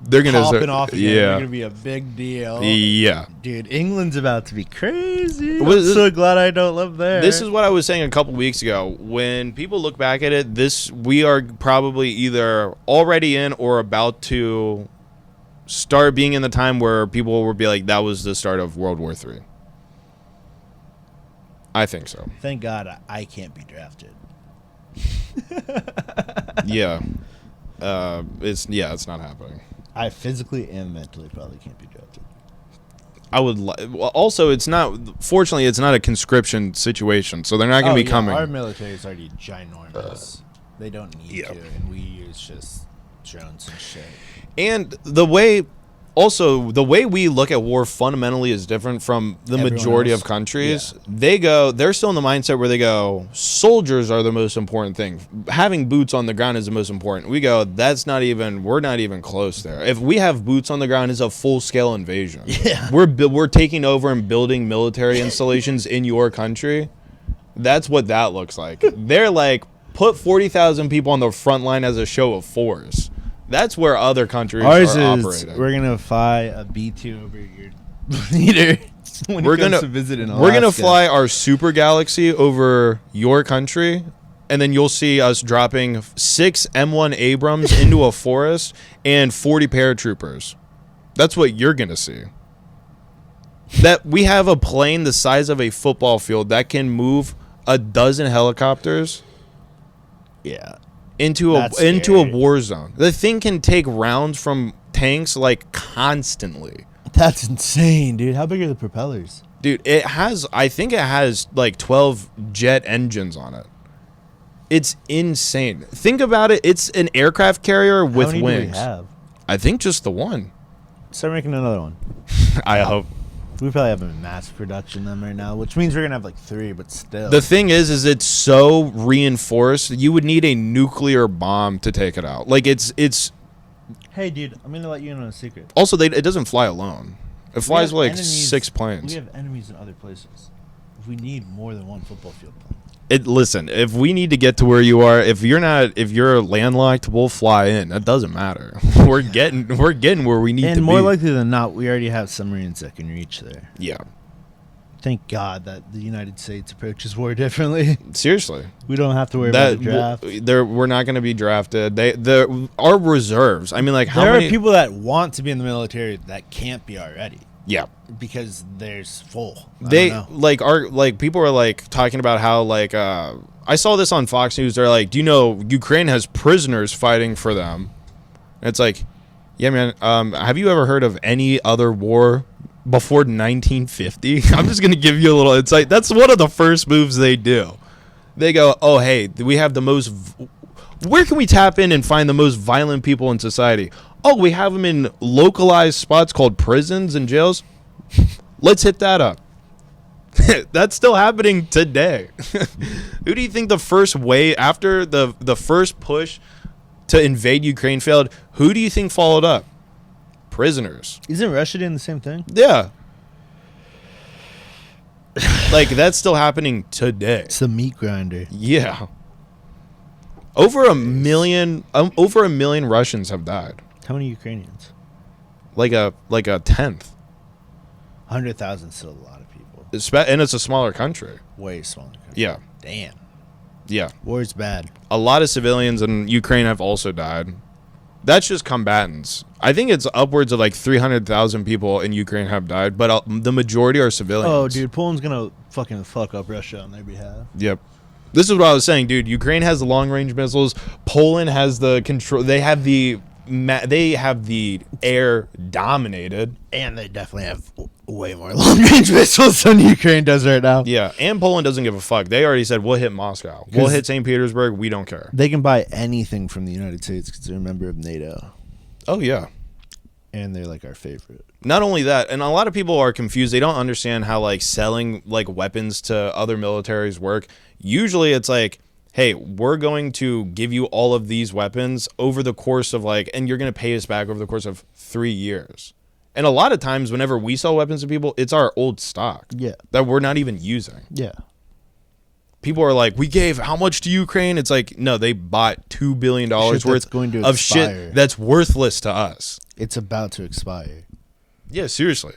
Speaker 2: They're going to
Speaker 1: popping off again.
Speaker 2: Yeah,
Speaker 1: they're going to be a big deal.
Speaker 2: Yeah,
Speaker 1: dude, England's about to be crazy. I'm so glad I don't live there.
Speaker 2: This is what I was saying a couple weeks ago. When people look back at it, we are probably either already in or about to start being in the time where people will be like, that was the start of World War III. I think so.
Speaker 1: Thank God I can't be drafted.
Speaker 2: Yeah. It's not happening.
Speaker 1: I physically and mentally probably can't be drafted.
Speaker 2: Also, it's not. Fortunately, it's not a conscription situation, so they're not going to be coming.
Speaker 1: Our military is already ginormous. They don't need to, and we use just drones and shit.
Speaker 2: And the way we look at war fundamentally is different from the majority of countries. Yeah. They're still in the mindset where they go, soldiers are the most important thing. Having boots on the ground is the most important. We go, we're not even close there. If we have boots on the ground, it's a full-scale invasion.
Speaker 1: Yeah.
Speaker 2: We're taking over and building military installations in your country. That's what that looks like. They're like, put 40,000 people on the front line as a show of force. That's where other countries are operating.
Speaker 1: We're going to fly a B-2 over your leader when he comes to visit in Alaska.
Speaker 2: We're going to fly our Super Galaxy over your country, and then you'll see us dropping 6 M1 Abrams into a forest and 40 paratroopers. That's what you're going to see. That we have a plane the size of a football field that can move a dozen helicopters.
Speaker 1: Yeah.
Speaker 2: Into a war zone. The thing can take rounds from tanks like constantly.
Speaker 1: That's insane, dude. How big are the propellers?
Speaker 2: Dude, I think it has like 12 jet engines on it. It's insane. Think about it. It's an aircraft carrier with
Speaker 1: How many
Speaker 2: wings.
Speaker 1: do we have?
Speaker 2: I think just the one.
Speaker 1: Start making another one.
Speaker 2: I hope.
Speaker 1: We probably have them in mass production them right now, which means we're gonna have like 3, but still.
Speaker 2: The thing is it's so reinforced. You would need a nuclear bomb to take it out. Like it's.
Speaker 1: Hey, dude, I'm gonna let you in on a secret.
Speaker 2: Also, it doesn't fly alone. It flies like
Speaker 1: enemies,
Speaker 2: 6 planes.
Speaker 1: We have enemies in other places. We need more than one football field.
Speaker 2: Listen, if we need to get to where you are, if you're landlocked, we'll fly in. That doesn't matter. We're getting where we need to be.
Speaker 1: And more likely than not, we already have submarines that can reach there.
Speaker 2: Yeah.
Speaker 1: Thank God that the United States approaches war differently.
Speaker 2: Seriously.
Speaker 1: We don't have to worry about the draft.
Speaker 2: We're not going to be drafted. Our reserves. I mean, like, how
Speaker 1: many?
Speaker 2: many?
Speaker 1: There are people that want to be in the military that can't be already.
Speaker 2: Yeah.
Speaker 1: Because there's full.
Speaker 2: People are like talking about how I saw this on Fox News. They're like, do you know Ukraine has prisoners fighting for them? And it's like, yeah, man. Have you ever heard of any other war before 1950? I'm just gonna give you a little insight. That's one of the first moves they do. They go, oh hey, we have the most. Where can we tap in and find the most violent people in society? Oh, we have them in localized spots called prisons and jails. Let's hit that up. That's still happening today. Who do you think the first way after the first push to invade Ukraine failed? Who do you think followed up? Prisoners.
Speaker 1: Isn't Russia doing the same thing?
Speaker 2: Yeah. Like, that's still happening today.
Speaker 1: It's the meat grinder.
Speaker 2: Yeah. Over a million Russians have died.
Speaker 1: How many Ukrainians?
Speaker 2: Like a tenth.
Speaker 1: 100,000 is still a lot of people.
Speaker 2: And it's a smaller country.
Speaker 1: Way smaller country.
Speaker 2: Yeah.
Speaker 1: Damn.
Speaker 2: Yeah.
Speaker 1: War's bad.
Speaker 2: A lot of civilians in Ukraine have also died. That's just combatants. I think it's upwards of like 300,000 people in Ukraine have died, but the majority are civilians.
Speaker 1: Oh, dude, Poland's gonna fucking fuck up Russia on their behalf.
Speaker 2: Yep. This is what I was saying, dude. Ukraine has the long-range missiles. Poland has the control. They have the air dominated,
Speaker 1: and they definitely have way more long-range missiles than Ukraine does right now.
Speaker 2: Yeah, and Poland doesn't give a fuck. They already said we'll hit Moscow, we'll hit St. Petersburg. We don't care.
Speaker 1: They can buy anything from the United States because they're a member of NATO.
Speaker 2: Oh yeah,
Speaker 1: and they're like our favorite.
Speaker 2: Not only that, and a lot of people are confused. They don't understand how like selling like weapons to other militaries work. Usually, it's like, hey, we're going to give you all of these weapons over the course of and you're going to pay us back over the course of 3 years. And a lot of times whenever we sell weapons to people, it's our old stock that we're not even using.
Speaker 1: Yeah.
Speaker 2: People are like, we gave how much to Ukraine? It's like, no, they bought $2 billion worth of shit that's worthless to us.
Speaker 1: It's about to expire.
Speaker 2: Yeah, seriously.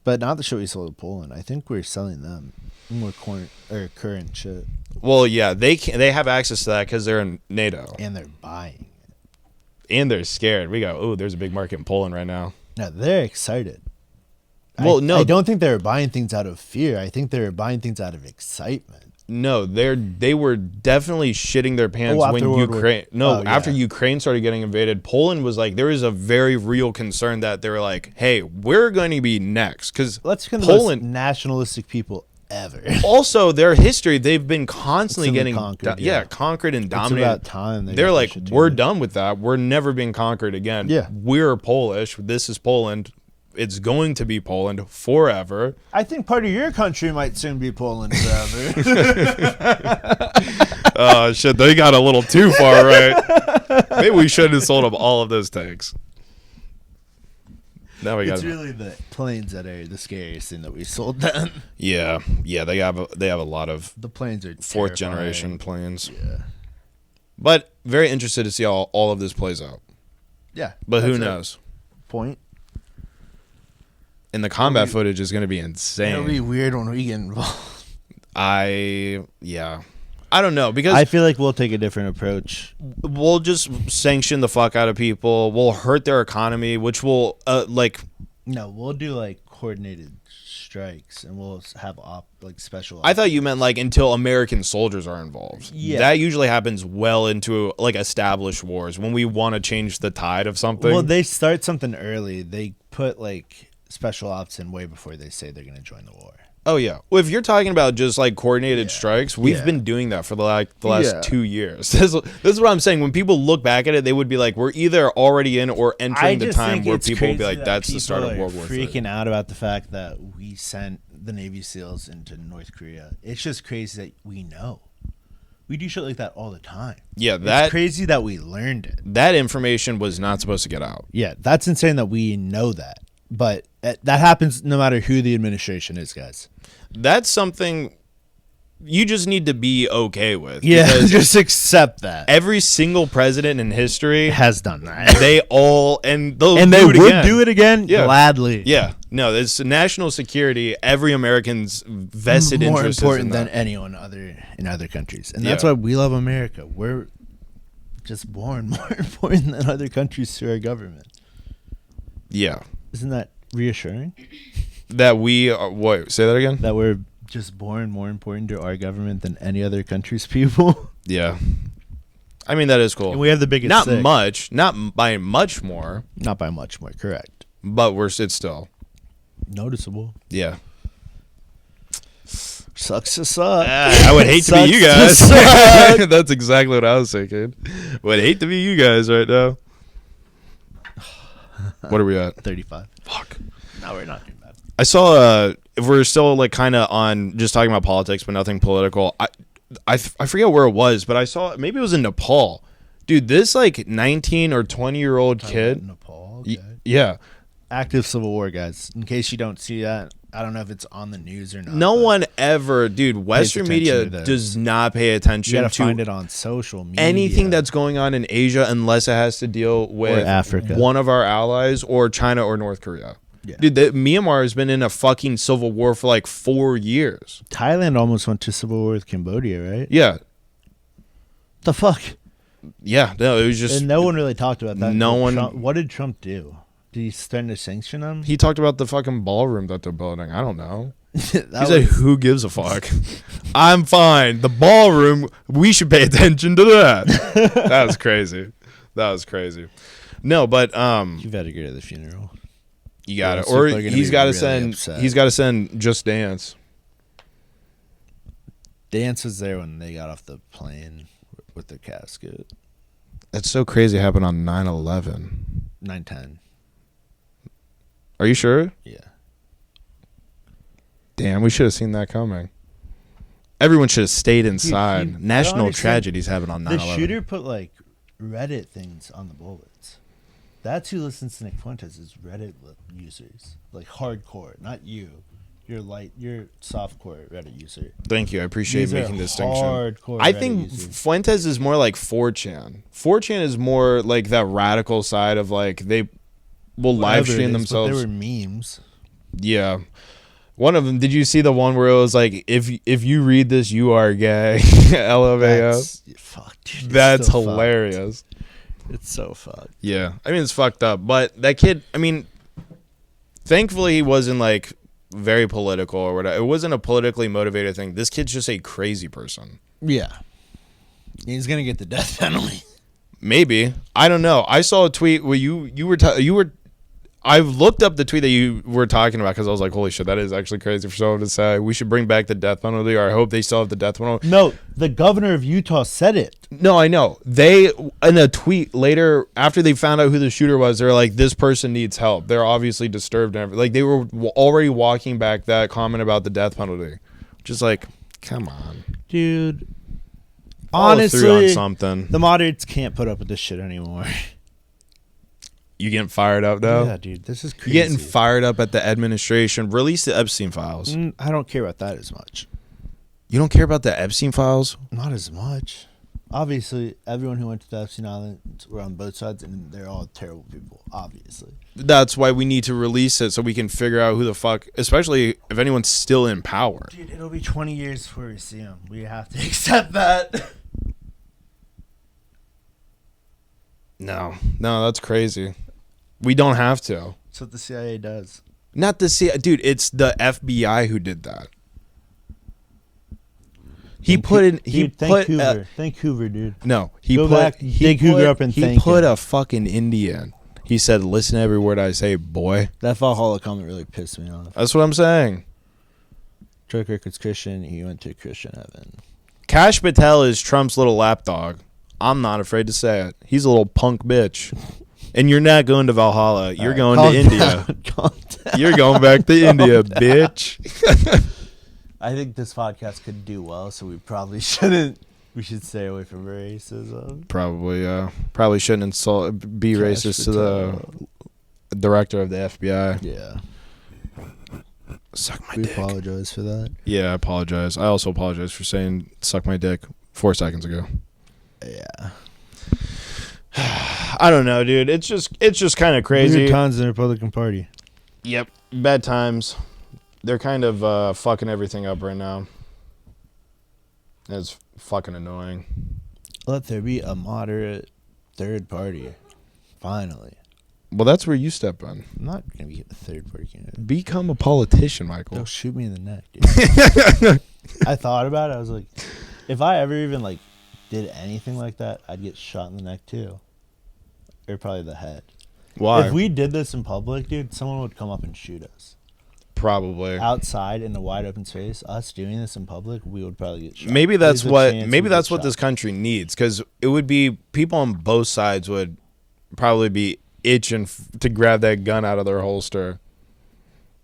Speaker 1: But not the shit we sold to Poland. I think we're selling them more current shit.
Speaker 2: Well, yeah, they have access to that because they're in NATO.
Speaker 1: And they're buying it.
Speaker 2: And they're scared. We go, oh, there's a big market in Poland right now.
Speaker 1: No, they're excited.
Speaker 2: Well,
Speaker 1: I don't think they were buying things out of fear. I think they were buying things out of excitement.
Speaker 2: No, they were definitely shitting their pants when Ukraine. After Ukraine started getting invaded, Poland was like, there was a very real concern that they were like, hey, we're going to be next because
Speaker 1: Poland, the most nationalistic people ever.
Speaker 2: Also, their history, they've been constantly getting conquered, conquered and dominated.
Speaker 1: It's about time.
Speaker 2: They're like, we're done with that. We're never being conquered again.
Speaker 1: Yeah,
Speaker 2: we're Polish. This is Poland. It's going to be Poland forever.
Speaker 1: I think part of your country might soon be Poland forever.
Speaker 2: Oh, shit. They got a little too far, right? Maybe we shouldn't have sold them all of those tanks. Now we got.
Speaker 1: It's really the planes that are the scariest thing that we sold them.
Speaker 2: Yeah. They have a lot of
Speaker 1: the planes are
Speaker 2: fourth generation planes.
Speaker 1: Yeah.
Speaker 2: But very interested to see how all of this plays out.
Speaker 1: Yeah.
Speaker 2: But who knows?
Speaker 1: Point.
Speaker 2: And the combat footage is going to be insane.
Speaker 1: It'll be weird when we get involved.
Speaker 2: I don't know, because
Speaker 1: I feel like we'll take a different approach.
Speaker 2: We'll just sanction the fuck out of people. We'll hurt their economy, which will
Speaker 1: No, we'll do coordinated strikes, and we'll have special.
Speaker 2: I thought you meant until American soldiers are involved. Yeah, that usually happens well into established wars when we want to change the tide of something.
Speaker 1: Well, they start something early. They put special ops in way before they say they're going to join the war.
Speaker 2: Oh yeah. Well, if you're talking about just like coordinated strikes, we've
Speaker 1: Yeah.
Speaker 2: been doing that for the last
Speaker 1: Yeah.
Speaker 2: 2 years. This is what I'm saying. When people look back at it, they would be like, we're either already in or entering the time where people will be like, that's the start of World War III.
Speaker 1: Freaking out about the fact that we sent the Navy SEALs into North Korea. It's just crazy that we know. We do shit like that all the time.
Speaker 2: Yeah,
Speaker 1: It's crazy that we learned it.
Speaker 2: that information was not supposed to get out.
Speaker 1: Yeah, that's insane that we know that. But that happens no matter who the administration is, guys.
Speaker 2: That's something you just need to be okay with.
Speaker 1: Yeah,
Speaker 2: because
Speaker 1: just accept that.
Speaker 2: every single president in history,
Speaker 1: Has done that.
Speaker 2: they all and they'll
Speaker 1: And
Speaker 2: do
Speaker 1: they
Speaker 2: it
Speaker 1: would
Speaker 2: again.
Speaker 1: do it again
Speaker 2: Yeah.
Speaker 1: gladly.
Speaker 2: Yeah, no, it's national security. Every American's vested
Speaker 1: More
Speaker 2: interest
Speaker 1: important
Speaker 2: is in
Speaker 1: than
Speaker 2: that.
Speaker 1: anyone in other countries. And that's
Speaker 2: Yeah.
Speaker 1: why we love America. We're just born more important than other countries to our government.
Speaker 2: Yeah,
Speaker 1: Isn't that reassuring?
Speaker 2: that we are. What? Say that again.
Speaker 1: That we're just born more important to our government than any other country's people?
Speaker 2: Yeah, I mean that is cool.
Speaker 1: And we have the biggest
Speaker 2: not
Speaker 1: sick.
Speaker 2: much, not by much more,
Speaker 1: Not by much more, correct.
Speaker 2: but it's still.
Speaker 1: Noticeable.
Speaker 2: Yeah,
Speaker 1: Sucks to suck.
Speaker 2: I would hate to be you
Speaker 1: Sucks to
Speaker 2: guys.
Speaker 1: suck.
Speaker 2: That's exactly what I was thinking. Would hate to be you guys right now. What are we at?
Speaker 1: 35.
Speaker 2: Fuck.
Speaker 1: No, we're not too bad.
Speaker 2: I saw. If we're still like kind of on just talking about politics, but nothing political. I forget where it was, but I saw maybe it was in Nepal. Dude, this like 19 or 20-year-old kid.
Speaker 1: Nepal.
Speaker 2: Y-
Speaker 1: Okay.
Speaker 2: yeah.
Speaker 1: Active civil war, guys. In case you don't see that, I don't know if it's on the news or not.
Speaker 2: No
Speaker 1: but
Speaker 2: one ever, dude. Western
Speaker 1: attention
Speaker 2: media
Speaker 1: to this.
Speaker 2: does not pay
Speaker 1: You
Speaker 2: attention
Speaker 1: gotta
Speaker 2: to
Speaker 1: find it on social media.
Speaker 2: anything that's going on in Asia unless it has to deal with
Speaker 1: Africa.
Speaker 2: one of our allies or China or North Korea.
Speaker 1: Yeah.
Speaker 2: Dude, Myanmar has been in a fucking civil war for like 4 years.
Speaker 1: Thailand almost went to civil war with Cambodia, right?
Speaker 2: Yeah.
Speaker 1: The fuck?
Speaker 2: Yeah. No, it was just.
Speaker 1: And no one really talked about that.
Speaker 2: No one-
Speaker 1: What did Trump do? Did he threaten to sanction them?
Speaker 2: He talked about the fucking ballroom that they're building. I don't know.
Speaker 1: That
Speaker 2: He said, who gives a fuck? I'm fine. The ballroom, we should pay attention to that. That was crazy. That was crazy. No, but
Speaker 1: You've got to go to the funeral.
Speaker 2: you got it.
Speaker 1: Yeah,
Speaker 2: Or
Speaker 1: people are gonna
Speaker 2: he's
Speaker 1: be
Speaker 2: got to
Speaker 1: really
Speaker 2: send.
Speaker 1: upset.
Speaker 2: He's got to send Just Dance.
Speaker 1: Dance was there when they got off the plane with the casket.
Speaker 2: That's so crazy. It happened on 9/11.
Speaker 1: 9/10.
Speaker 2: Are you sure?
Speaker 1: Yeah.
Speaker 2: Damn, we should have seen that coming. Everyone should have stayed inside.
Speaker 1: I don't
Speaker 2: National
Speaker 1: understand.
Speaker 2: tragedies happen on 9/11.
Speaker 1: The shooter put like Reddit things on the bullets. That's who listens to Nick Fuentes is Reddit users, like hardcore, not you. You're softcore Reddit user.
Speaker 2: Thank you. I appreciate
Speaker 1: These are
Speaker 2: making distinction.
Speaker 1: hardcore
Speaker 2: I
Speaker 1: Reddit
Speaker 2: think
Speaker 1: users.
Speaker 2: Fuentes is more like 4chan. 4chan is more like that radical side of like they will live
Speaker 1: Whatever it
Speaker 2: stream
Speaker 1: is, but
Speaker 2: themselves.
Speaker 1: There were memes.
Speaker 2: Yeah. One of them, did you see the one where it was like, if you read this, you are gay? LMAO.
Speaker 1: Fuck, dude. it's
Speaker 2: That's
Speaker 1: so
Speaker 2: hilarious.
Speaker 1: fucked. It's so fucked.
Speaker 2: Yeah. I mean, it's fucked up. But that kid, I mean, thankfully he wasn't like very political or whatever. It wasn't a politically motivated thing. This kid's just a crazy person.
Speaker 1: Yeah. He's gonna get the death penalty.
Speaker 2: Maybe. I don't know. I saw a tweet where you were I looked up the tweet that you were talking about because I was like, holy shit, that is actually crazy for someone to say. We should bring back the death penalty, or I hope they still have the death penalty.
Speaker 1: No, the governor of Utah said it.
Speaker 2: No, I know. They, in a tweet later, after they found out who the shooter was, they're like, this person needs help. They're obviously disturbed. And everything. Like, they were already walking back that comment about the death penalty. Just like, come on.
Speaker 1: Dude.
Speaker 2: Follow through on
Speaker 1: Honestly,
Speaker 2: something.
Speaker 1: the moderates can't put up with this shit anymore.
Speaker 2: You getting fired up, though?
Speaker 1: Yeah, dude, this is crazy.
Speaker 2: You getting fired up at the administration. Release the Epstein files.
Speaker 1: I don't care about that as much.
Speaker 2: You don't care about the Epstein files?
Speaker 1: Not as much. Obviously, everyone who went to the Epstein Islands were on both sides, and they're all terrible people, obviously.
Speaker 2: That's why we need to release it so we can figure out who the fuck, especially if anyone's still in power.
Speaker 1: Dude, it'll be 20 years before we see them. We have to accept that.
Speaker 2: No, that's crazy. We don't have to.
Speaker 1: That's what the CIA does.
Speaker 2: Not the CIA. Dude, it's the FBI who did that. He
Speaker 1: Thank
Speaker 2: put in. He
Speaker 1: Dude, thank
Speaker 2: put.
Speaker 1: Hoover. Thank Hoover, dude.
Speaker 2: No, he
Speaker 1: Go
Speaker 2: put.
Speaker 1: back, dig Hoover up and
Speaker 2: he
Speaker 1: thank
Speaker 2: put
Speaker 1: him.
Speaker 2: a fucking Indian. He said, "Listen to every word I say, boy."
Speaker 1: That Valhalla comment really pissed me off.
Speaker 2: That's what I'm saying.
Speaker 1: Charlie Kirk was Christian. He went to Christian heaven.
Speaker 2: Kash Patel is Trump's little lapdog. I'm not afraid to say it. He's a little punk bitch. And you're not going to Valhalla. You're going to India.
Speaker 1: Calm down.
Speaker 2: You're going back to India, bitch.
Speaker 1: I think this podcast could do well, so we probably shouldn't. We should stay away from racism.
Speaker 2: Probably, probably shouldn't be racist to the director of the FBI.
Speaker 1: Yeah.
Speaker 2: Suck my
Speaker 1: We
Speaker 2: dick.
Speaker 1: apologize for that.
Speaker 2: Yeah, I apologize. I also apologize for saying suck my dick 4 seconds ago.
Speaker 1: Yeah.
Speaker 2: I don't know, dude. It's just kind of crazy.
Speaker 1: Weird times in the Republican Party.
Speaker 2: Yep, bad times. They're kind of fucking everything up right now. It's fucking annoying.
Speaker 1: Let there be a moderate third party. Finally.
Speaker 2: Well, that's where you step in.
Speaker 1: I'm not going to be a third party candidate.
Speaker 2: Become a politician, Michael.
Speaker 1: They'll shoot me in the neck, dude. I thought about it. I was like, if I ever even like did anything like that, I'd get shot in the neck too. Or probably the head.
Speaker 2: Why?
Speaker 1: If we did this in public, dude, someone would come up and shoot us.
Speaker 2: Probably.
Speaker 1: Outside in a wide open space, us doing this in public, we would probably get shot.
Speaker 2: Maybe that's
Speaker 1: There's a
Speaker 2: what.
Speaker 1: chance
Speaker 2: Maybe
Speaker 1: we'd
Speaker 2: that's
Speaker 1: get
Speaker 2: what
Speaker 1: shot.
Speaker 2: this country needs, because it would be people on both sides would probably be itching to grab that gun out of their holster.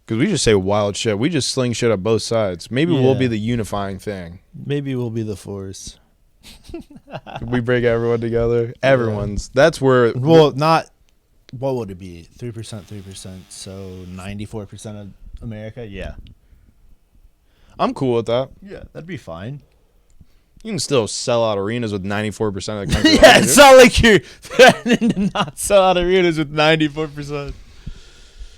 Speaker 2: Because we just say wild shit. We just sling shit at both sides. Maybe we'll be the unifying thing.
Speaker 1: Maybe we'll be the force.
Speaker 2: We bring everyone together. Everyone's. That's where.
Speaker 1: Well, not. What would it be? 3%, 3%. So 94% of America. Yeah.
Speaker 2: I'm cool with that.
Speaker 1: Yeah, that'd be fine.
Speaker 2: You can still sell out arenas with 94% of the country.
Speaker 1: Yeah, it's not like you're threatening to not sell out arenas with 94%.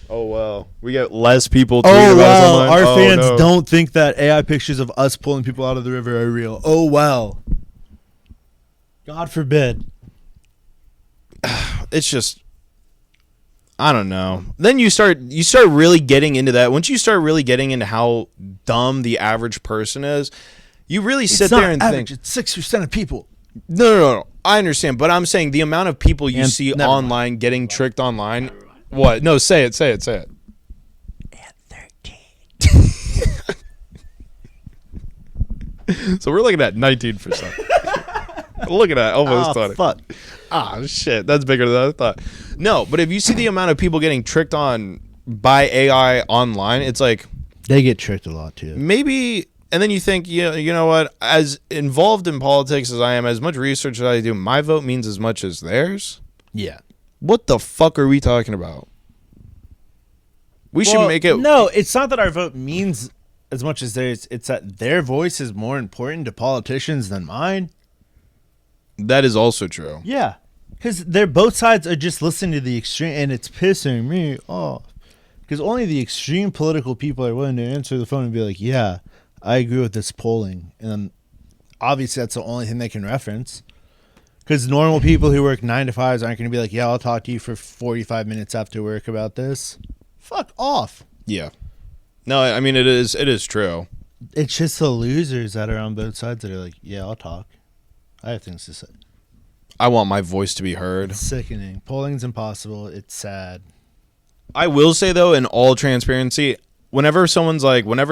Speaker 2: Oh, well. We get less people tweeting
Speaker 1: Oh,
Speaker 2: about us
Speaker 1: well.
Speaker 2: online.
Speaker 1: Our
Speaker 2: Oh,
Speaker 1: fans
Speaker 2: no.
Speaker 1: don't think that AI pictures of us pulling people out of the river are real. Oh, well. God forbid.
Speaker 2: It's just, I don't know. Then you start really getting into that. Once you start really getting into how dumb the average person is, you really sit there and
Speaker 1: average,
Speaker 2: think.
Speaker 1: it's 6% of people.
Speaker 2: No. I understand, but I'm saying the amount of people you
Speaker 1: And
Speaker 2: see
Speaker 1: never mind.
Speaker 2: online getting tricked online. What? No, say it.
Speaker 1: And 13.
Speaker 2: So we're looking at 19%. Look at that, almost 20.
Speaker 1: Fuck.
Speaker 2: Ah, shit, that's bigger than I thought. No, but if you see the amount of people getting tricked on by AI online, it's like
Speaker 1: They get tricked a lot, too.
Speaker 2: maybe. And then you think, you know what? As involved in politics as I am, as much research as I do, my vote means as much as theirs.
Speaker 1: Yeah.
Speaker 2: What the fuck are we talking about? We should make it.
Speaker 1: No, it's not that our vote means as much as theirs. It's that their voice is more important to politicians than mine.
Speaker 2: That is also true.
Speaker 1: Yeah. Because they're both sides are just listening to the extreme, and it's pissing me off. Because only the extreme political people are willing to answer the phone and be like, yeah, I agree with this polling. And then obviously that's the only thing they can reference. Because normal people who work 9 to 5s aren't going to be like, yeah, I'll talk to you for 45 minutes after work about this. Fuck off.
Speaker 2: Yeah. No, I mean, it is true.
Speaker 1: It's just the losers that are on both sides that are like, yeah, I'll talk. I have things to say.
Speaker 2: I want my voice to be heard.
Speaker 1: It's sickening. Polling's impossible. It's sad.
Speaker 2: I will say, though, in all transparency, whenever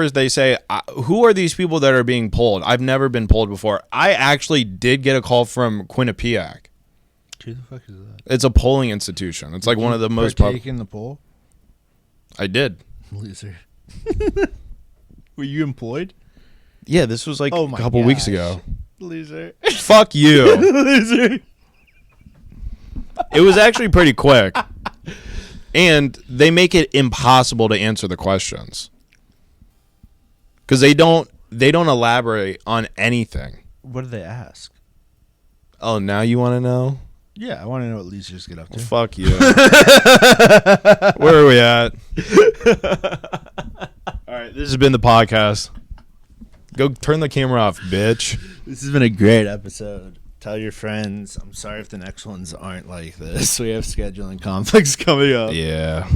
Speaker 2: they say, who are these people that are being polled? I've never been polled before. I actually did get a call from Quinnipiac.
Speaker 1: Who the fuck is that?
Speaker 2: It's a polling institution. It's like one of the most
Speaker 1: partake in the poll?
Speaker 2: I did.
Speaker 1: Loser. Were you employed?
Speaker 2: Yeah, this was like a couple weeks ago.
Speaker 1: Loser.
Speaker 2: Fuck you.
Speaker 1: Loser.
Speaker 2: It was actually pretty quick. And they make it impossible to answer the questions. Because they don't elaborate on anything.
Speaker 1: What do they ask?
Speaker 2: Oh, now you want to know?
Speaker 1: Yeah, I want to know what losers get up to.
Speaker 2: Fuck you. Where are we at? All right, this has been the podcast. Go turn the camera off, bitch.
Speaker 1: This has been a great episode. Tell your friends. I'm sorry if the next ones aren't like this. We have scheduling conflicts coming up.
Speaker 2: Yeah.